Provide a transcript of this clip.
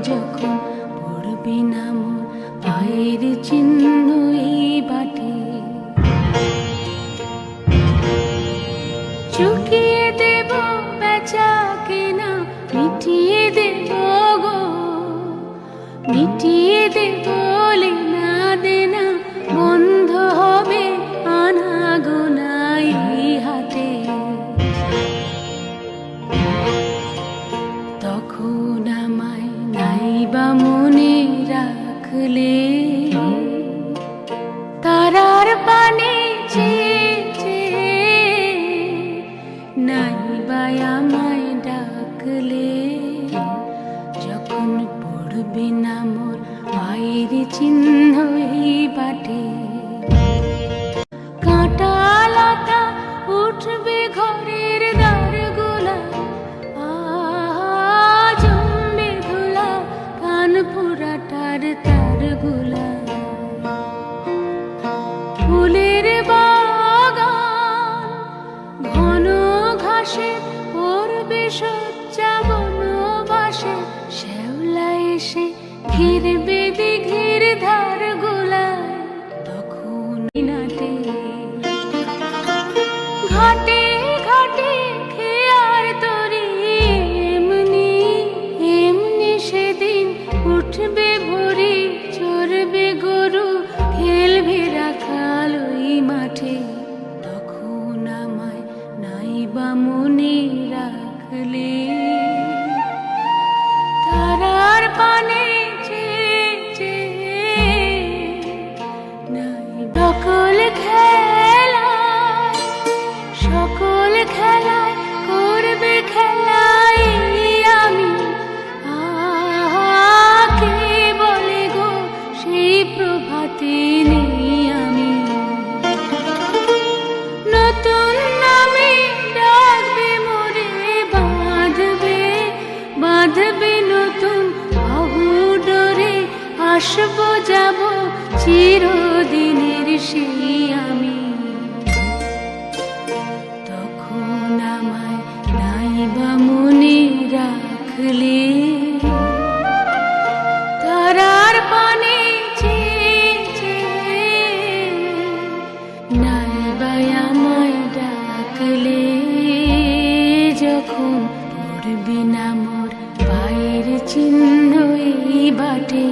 যখন পড়বি না মোর পায়ের চিহ্ন এই বাটে, চুকিয়ে দেব বেচা কেনা, মিটিয়ে দেব গো, মিটিয়ে দেব লেনা দেনা, বন্ধ হবে আনা গোনা এই হাতে। তখন আমায় নাইবা মনে রাখলে, তারার পানে নাইবা আমায় ডাকলে, যখন পড়বি না মোর পায়ের চিহ্ন এই বাটে। কাঁটা লতা উঠবে ঘরের দ্বারগুলা, জমবে ধুলা কান পুরাটার তারগুলা। ফুলের বাগান ঘন ঘাসে পড়বে সজ্জা বনবাসে, শ্যাওলা এসে ঘিরবে দিঘির ধারগুলা। তখন নাটে ঘাটে ঘাটে খেয়ার তরি, এমনি এমনি সেদিন উঠবে ভরি, চড়বে গরু খেলবে রাখাল ওই মাঠে। তখন আমায় নাইবা মনে রাখলে, তারার পানে সকল খেলায়, সকল খেলায় করবে খেলায় আমি। কে বলে গো সেই প্রভাতে নেই আমি, নতুন নামে ডাকবে মোরে, বাঁধবে বাঁধবে নতুন বাহু ডোরে, আসবো যাব চিরদিনের সেই আমি। তখন আমায় নাইবা মনে রাখলে, তারার পানে নাইবা আমায় ডাকলে, যখন পড়বি না মোর পায়ের চিহ্ন এই বাটে।